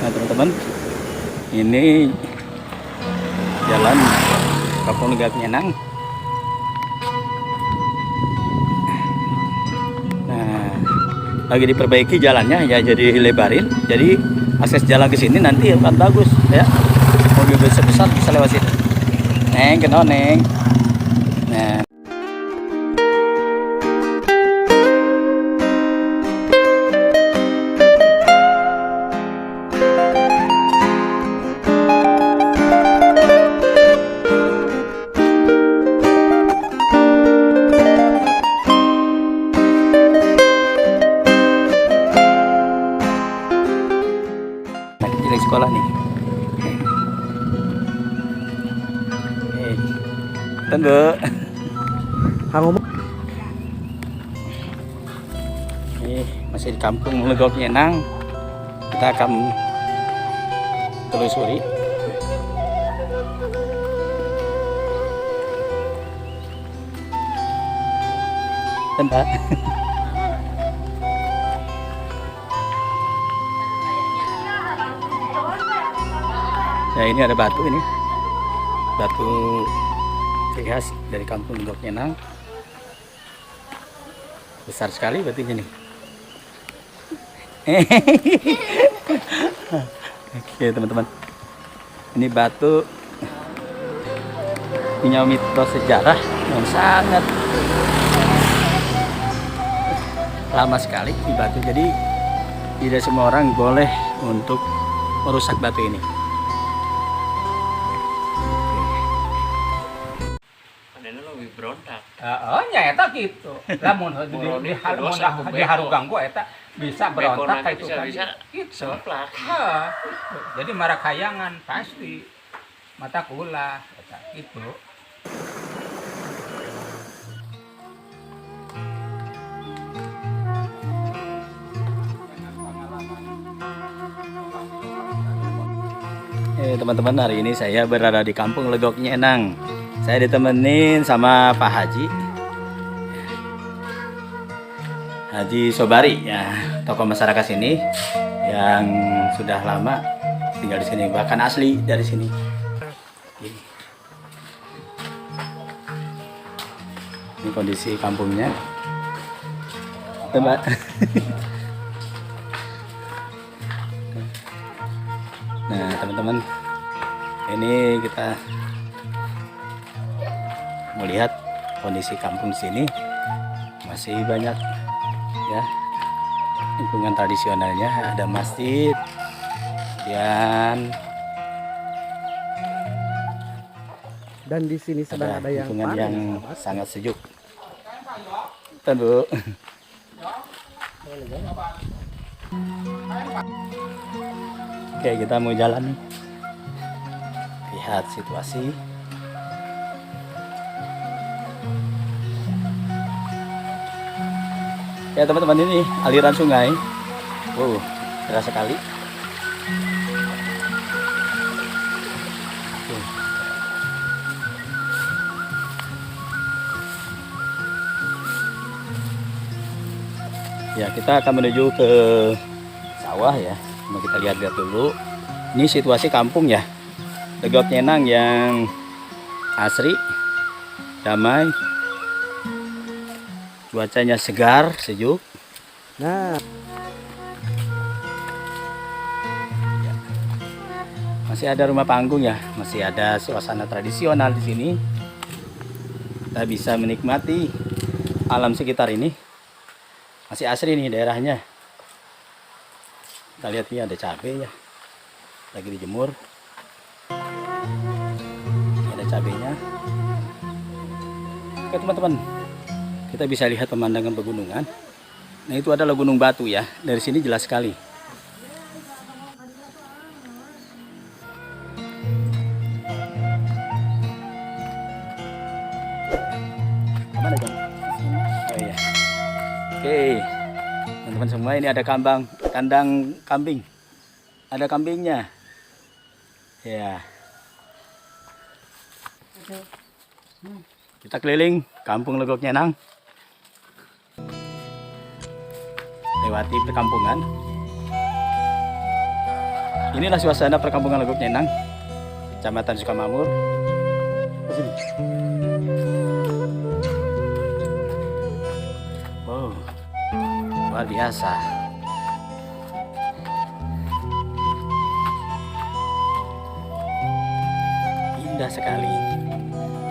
Nah teman-teman, ini jalan Kampung Legok Nyenang. Nah, lagi diperbaiki jalannya ya, jadi lebarin. Jadi akses jalan ke sini nanti akan bagus ya. Mobil besar bisa lewat sini. Neng, kenal Neng. Nah, di sekolah nih. Tunggu. Ini masih di Kampung Legok Nyenang. Kita akan telusuri. Bentar. Ya, ini ada batu ini. Batu ciri khas dari Kampung Legok Nyenang. Besar sekali batunya nih. Oke teman-teman, ini batu punya mitos sejarah yang sangat lama sekali di batu. Jadi tidak semua orang boleh untuk merusak batu ini. Oh nyata gitu. Lamun diharugang gua eta bisa berontak kayak itu kan. Gitu. Jadi marak hayangan pasti mata kula eta gitu. Teman-teman, hari ini saya berada di Kampung Legok Nyenang. Saya ditemenin sama Pak Haji Sobari ya, tokoh masyarakat sini yang sudah lama tinggal di sini, bahkan asli dari sini. Ini kondisi kampungnya. Mbak. Nah teman-teman, ini kita melihat kondisi kampung sini masih banyak ya lingkungan tradisionalnya, ada masjid dan di sini sedang ada yang lingkungan panen, yang sahabat. sangat sejuk. Bu. Oke, kita mau jalan nih, lihat situasi. Ya teman-teman, ini aliran sungai. Wow, deras sekali. Ya, kita akan menuju ke sawah ya. Mau kita lihat-lihat dulu. Ini situasi kampung ya. Legok Nyenang yang asri, damai. Cuacanya segar, sejuk. Nah, Ya. Masih ada rumah panggung ya, masih ada suasana tradisional di sini. Kita bisa menikmati alam sekitar ini. Masih asri nih daerahnya. Kita lihat nih, ada cabai ya, lagi dijemur. Ini ada cabainya. Oke teman-teman, kita bisa lihat pemandangan pegunungan. Nah itu adalah Gunung Batu ya. Dari sini jelas sekali. Mana dong? Oh iya. Oke, teman-teman semua, ini ada kandang kambing. Ada kambingnya. Ya. Kita keliling Kampung Legok Nyenang. Lewati perkampungan. Inilah suasana perkampungan Legok Nyenang, Kecamatan Sukamakmur. Sini. Wow, luar biasa. Indah sekali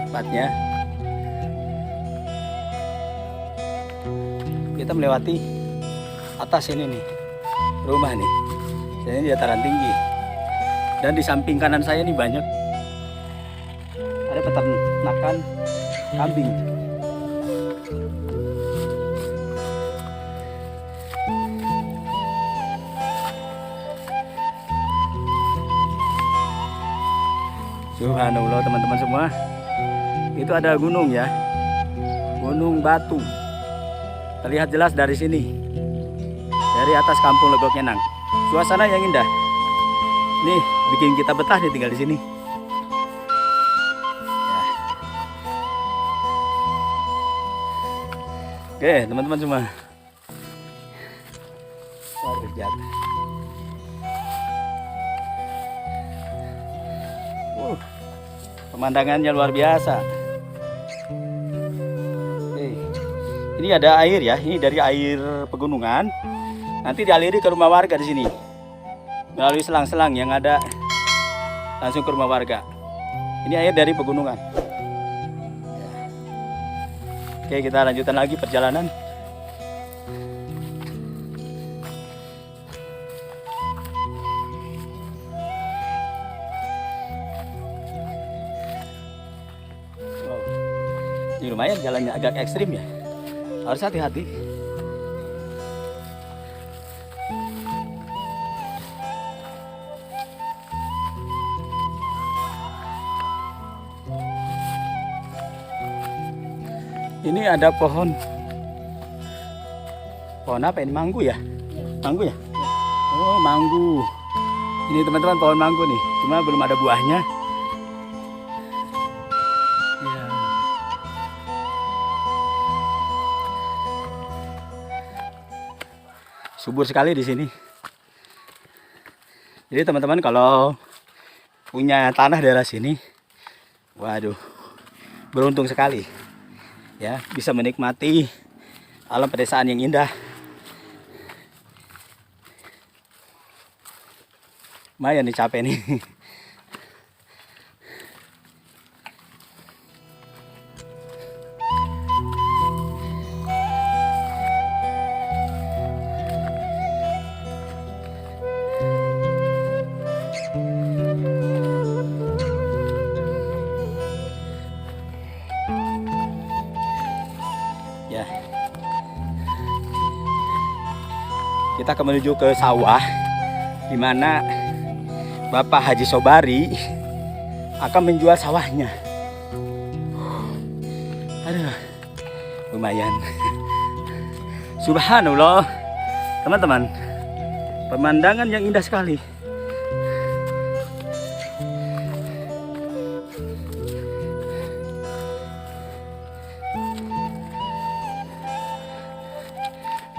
tempatnya. Kita melewati atas ini nih, rumah nih. Ini di dataran tinggi. Dan di samping kanan saya nih banyak ada peternakan kambing. Subhanallah teman-teman semua. Itu ada gunung ya. Gunung Batu. Terlihat jelas dari sini. Dari atas kampung Legok Nyenang. Suasana yang indah. Nih, bikin kita betah nih tinggal di sini. Ya. Oke, teman-teman semua. Waduh, jatuh. Pemandangannya luar biasa. Ini ada air ya, ini dari air pegunungan. Nanti dialiri ke rumah warga di sini. Melalui selang-selang yang ada langsung ke rumah warga. Ini air dari pegunungan. Oke, kita lanjutkan lagi perjalanan. Wow. Ini lumayan jalannya agak ekstrim ya. Harus hati-hati. Ini ada pohon apa ini? Manggu ya? Manggu ya? Oh, manggu. Ini teman-teman pohon manggu nih. Cuma belum ada buahnya. Ya. Subur sekali di sini. Jadi teman-teman kalau punya tanah daerah sini, waduh, beruntung sekali. Ya, bisa menikmati alam pedesaan yang indah. Lumayan nih capek nih. Ya. Kita akan menuju ke sawah di mana Bapak Haji Sobari akan menjual sawahnya. Aduh, lumayan. Subhanallah, teman-teman, pemandangan yang indah sekali.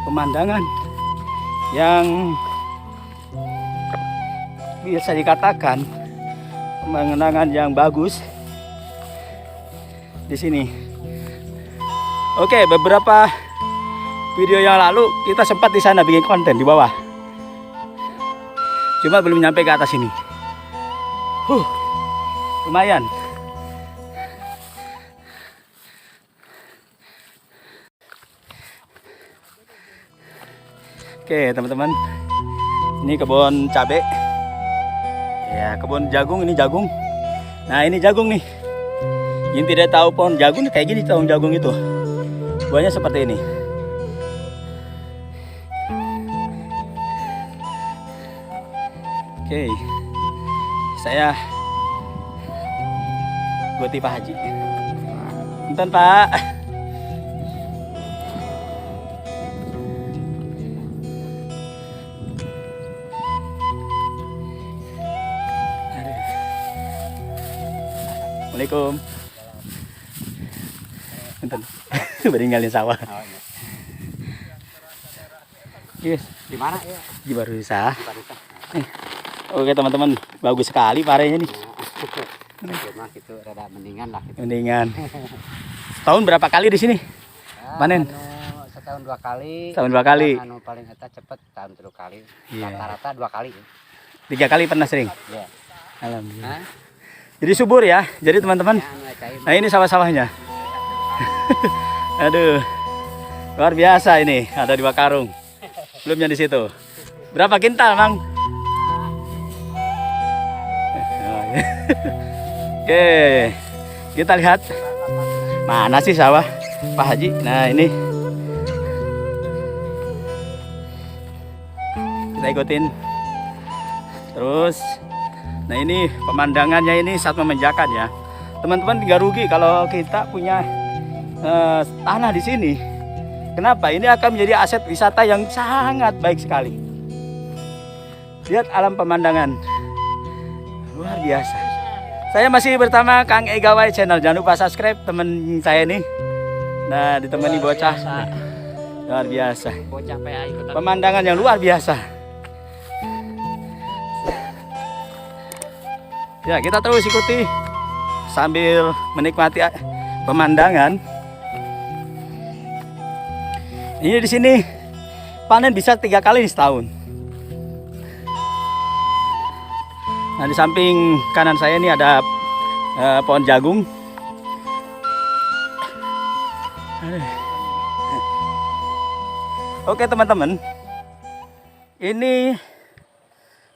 Pemandangan yang bisa dikatakan pemandangan yang bagus di sini. Oke, beberapa video yang lalu kita sempat di sana bikin konten di bawah. Cuma belum nyampe ke atas ini. Lumayan. Oke teman-teman, ini kebun cabai. Ya, kebun jagung, ini jagung. Nah, ini jagung nih. Yang tidak tahu pohon jagung kayak gini, pohon jagung itu buahnya seperti ini. Oke, saya ikuti Pak Haji. Bentar Pak. Assalamualaikum. Bentar. Beringalin sawah. Yes. Di mana ya? Di Barusa. Oke teman-teman, bagus sekali parenya nih. Cuma gitu rada mendingan lah gitu. Mendingan. Setahun berapa kali di sini? Panen? Setahun 2 kali. Setahun 2 kali. Anu paling eta cepet tahun 3 kali. Iya. Rata-rata 2 kali. 3 kali pernah sering. Iya. Alhamdulillah. Jadi subur ya. Jadi teman-teman. Nah ini sawah-sawahnya. Aduh. Luar biasa ini. Ada 2 karung. Belumnya di situ. Berapa kintal, Mang? Oke. Kita lihat. Mana sih sawah Pak Haji? Nah ini. Kita ikutin. Terus. Nah ini pemandangannya ini sangat memanjakan ya. Teman-teman nggak rugi kalau kita punya tanah di sini. Kenapa? Ini akan menjadi aset wisata yang sangat baik sekali. Lihat alam pemandangan. Luar biasa. Saya masih bersama Kang Egawai Channel. Jangan lupa subscribe teman saya nih. Nah ditemani bocah. Luar biasa. Pemandangan yang luar biasa. Ya kita terus ikuti sambil menikmati pemandangan. Ini di sini panen bisa 3 kali setahun. Nah di samping kanan saya ini ada pohon jagung. Oke teman-teman, ini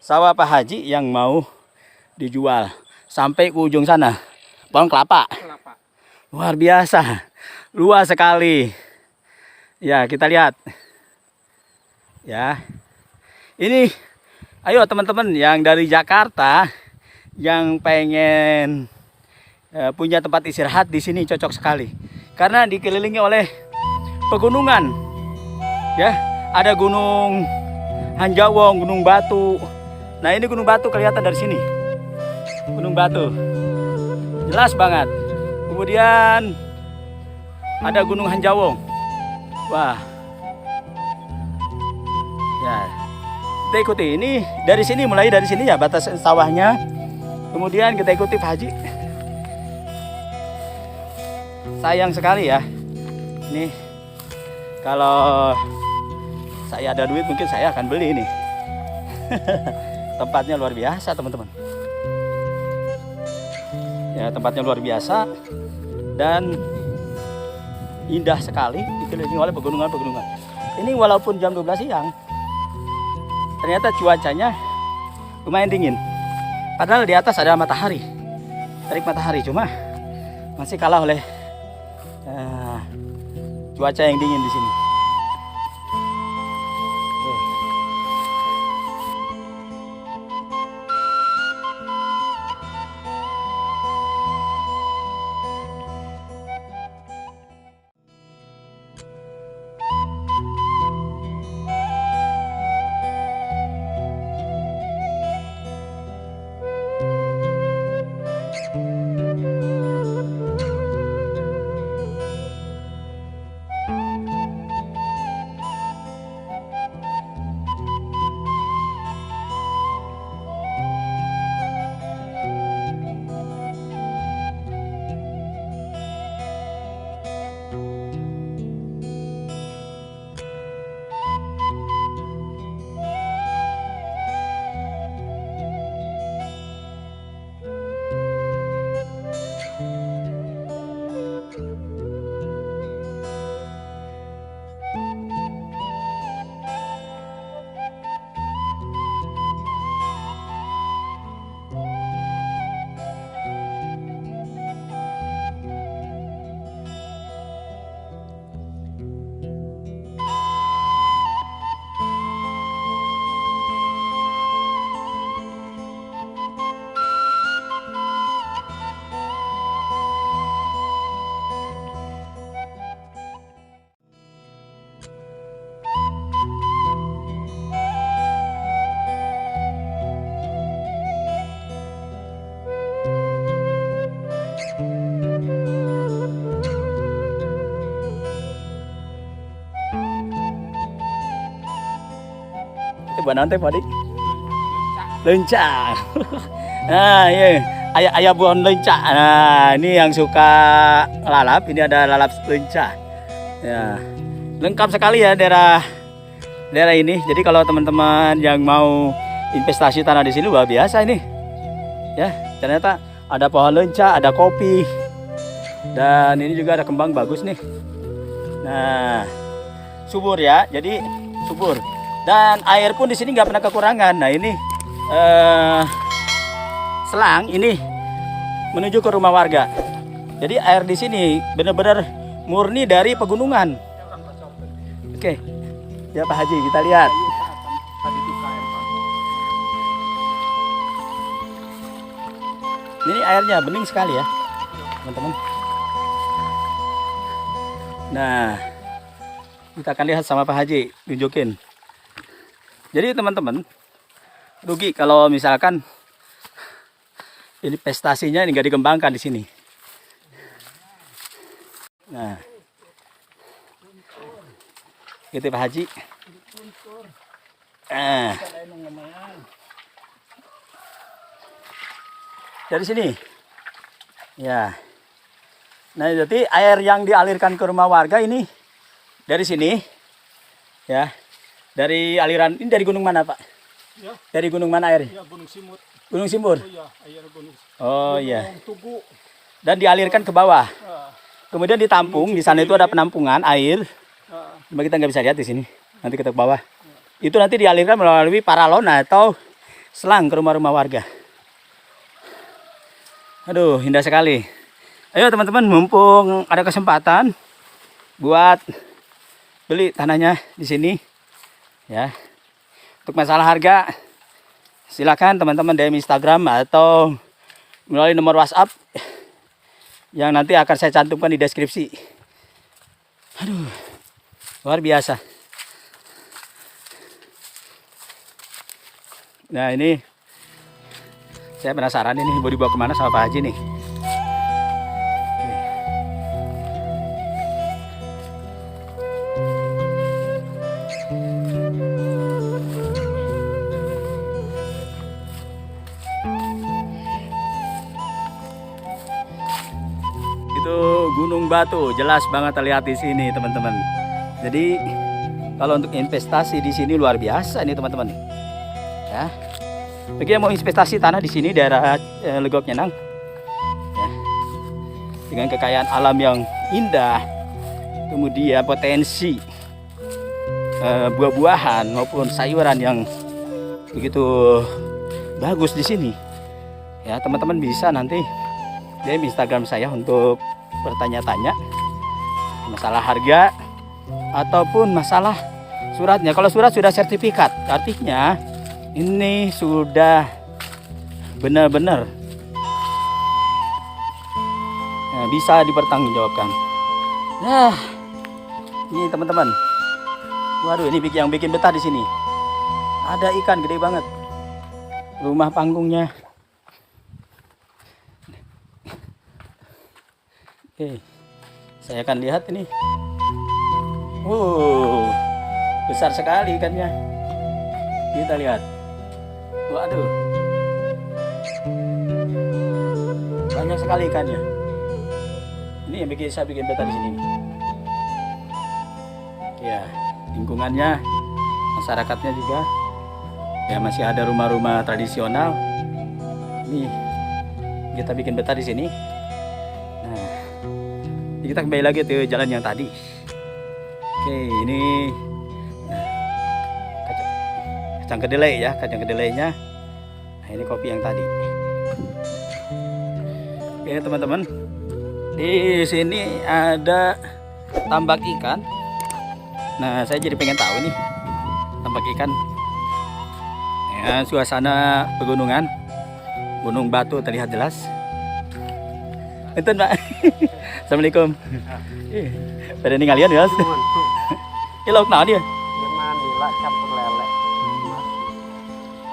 sawah Pak Haji yang mau dijual sampai ke ujung sana, pohon kelapa. Luar biasa, luas sekali. Ya kita lihat. Ya, ini, ayo teman-teman yang dari Jakarta yang pengen punya tempat istirahat di sini cocok sekali, karena dikelilingi oleh pegunungan. Ya, ada Gunung Hanjawong, Gunung Batu. Nah ini Gunung Batu kelihatan dari sini. Gunung Batu jelas banget. Kemudian ada Gunung Hanjawong. Wah ya, kita ikuti ini dari sini, mulai dari sini ya batas sawahnya. Kemudian kita ikuti Pak Haji. Sayang sekali ya, ini kalau saya ada duit mungkin saya akan beli ini. Tempatnya luar biasa teman-teman. Ya tempatnya luar biasa dan indah sekali, dikelilingi oleh pegunungan-pegunungan. Ini walaupun jam 12 siang, ternyata cuacanya lumayan dingin. Padahal di atas ada matahari, terik matahari, cuma masih kalah oleh cuaca yang dingin di sini. Buat nanti Pak Dik. Lencah. Nah, iya. Ayah buah lencah. Nah, ini yang suka lalap. Ini ada lalap lencah. Ya, lengkap sekali ya daerah ini. Jadi kalau teman-teman yang mau investasi tanah di sini luar biasa ini. Ya, ternyata ada pohon lencah, ada kopi, dan ini juga ada kembang bagus nih. Nah, subur ya. Jadi subur. Dan air pun di sini nggak pernah kekurangan. Nah ini selang ini menuju ke rumah warga. Jadi air di sini benar-benar murni dari pegunungan. Oke, ya Pak Haji kita lihat. Ini airnya bening sekali ya, teman-teman. Nah, kita akan lihat sama Pak Haji, tunjukin. Jadi teman-teman, rugi kalau misalkan investasinya ini nggak dikembangkan di sini. Nah, gitu Pak Haji. Dari sini, ya. Nah, jadi air yang dialirkan ke rumah warga ini dari sini, ya. Dari aliran ini dari gunung mana Pak? Ya. Dari gunung mana air? Ya, Gunung Simut. Gunung Simbur. Oh iya, air gunung. Oh iya. Gunung Tugu. Dan dialirkan ke bawah. Ah, Kemudian ditampung. Di sana itu ada penampungan air. ah, Cuma kita nggak bisa lihat di sini. Nanti kita ke bawah. Itu nanti dialirkan melalui paralon atau selang ke rumah-rumah warga. Aduh, indah sekali. Ayo teman-teman, mumpung ada kesempatan buat beli tanahnya di sini. Ya. Untuk masalah harga, silakan teman-teman DM Instagram atau melalui nomor WhatsApp yang nanti akan saya cantumkan di deskripsi. Aduh, luar biasa. Nah ini saya penasaran ini mau dibawa kemana sama Pak Haji nih. Itu Gunung Batu, jelas banget terlihat di sini teman-teman. Jadi kalau untuk investasi di sini luar biasa nih teman-teman. Ya, bagi yang mau investasi tanah di sini daerah Legok Nyenang, ya, dengan kekayaan alam yang indah, kemudian potensi buah-buahan maupun sayuran yang begitu bagus di sini, ya teman-teman bisa nanti DM Instagram saya untuk bertanya-tanya masalah harga ataupun masalah suratnya. Kalau surat sudah sertifikat, artinya ini sudah benar-benar bisa dipertanggungjawabkan. Nah, ini teman-teman. Waduh, ini yang bikin betah di sini. Ada ikan gede banget. Rumah panggungnya. Oke, saya akan lihat ini. Wow, besar sekali ikannya. Kita lihat. Waduh, banyak sekali ikannya. Ini yang saya bikin betah di sini. Ya, lingkungannya, masyarakatnya juga. Ya masih ada rumah-rumah tradisional. Ini kita bikin betah di sini. Nah, kita kembali lagi ke jalan yang tadi. Oke, ini kacang kedelai ya, kacang kedelainya. Nah, ini kopi yang tadi. Oke teman-teman, di sini ada tambak ikan. Nah, saya jadi pengen tahu nih tambak ikan. Ya, suasana pegunungan, Gunung Batu terlihat jelas. Itu Pak. Assalamualaikum. Pada ini ngalian ya. Ini lauk naon dia? Gimana nila campur lele.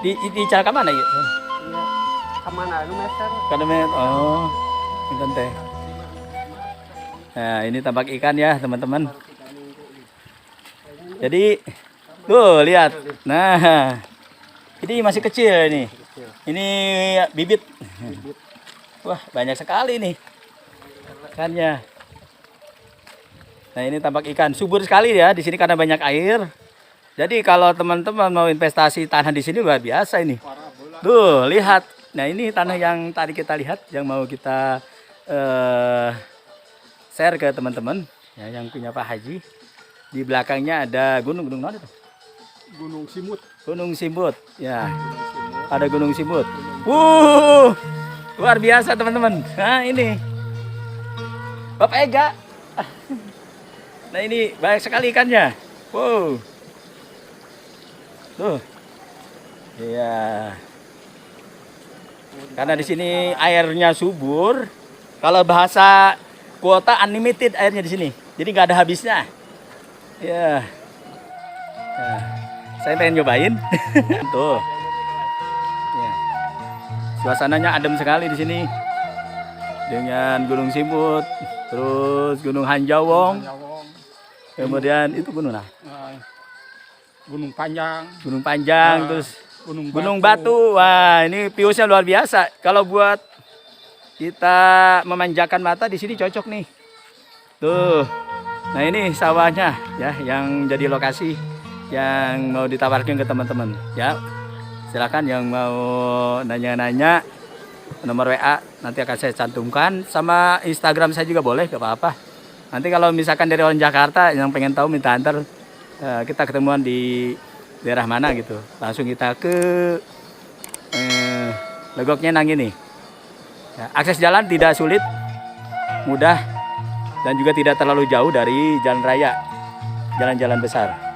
Di cara ke mana ya? Iya. Kemana lu meser? Karena oh, ini teh. Nah, ini tambak ikan ya, teman-teman. Jadi, tuh lihat. Nah, ini masih kecil ini. Ini bibit. Wah, banyak sekali nih ikannya. Nah, ini tampak ikan subur sekali ya di sini karena banyak air. Jadi kalau teman-teman mau investasi tanah di sini luar biasa ini. Tuh, lihat. Nah, ini tanah yang tadi kita lihat yang mau kita share ke teman-teman ya, yang punya Pak Haji. Di belakangnya ada gunung mana itu? Gunung Simut. Gunung Simbut. Ya. Ada Gunung Gunung Simbut. Luar biasa teman-teman. Nah, ini. Bapak Ega. Nah, ini banyak sekali ikannya. Wow. Tuh. Iya. Karena di sini airnya subur. Kalau bahasa kuota unlimited airnya di sini. Jadi nggak ada habisnya. Ya. Nah, saya pengen nyobain. Tuh. Ya. Suasananya adem sekali di sini. Dengan Gunung Simbut, terus Gunung Hanjawong. Kemudian itu gunung nah. Gunung Panjang. Gunung Panjang, Nah, terus Gunung Batu. Wah, ini viewsnya luar biasa. Kalau buat kita memanjakan mata di sini cocok nih. Tuh. Nah, ini sawahnya ya yang jadi lokasi yang mau ditawarkan ke teman-teman ya. Silakan yang mau nanya-nanya, nomor WA nanti akan saya cantumkan, sama Instagram saya juga boleh, gak apa-apa. Nanti kalau misalkan dari orang Jakarta yang pengen tahu minta antar, kita ketemuan di daerah mana gitu, langsung kita ke Legoknya Nang ini. Ya, akses jalan tidak sulit, mudah, dan juga tidak terlalu jauh dari jalan raya, jalan-jalan besar.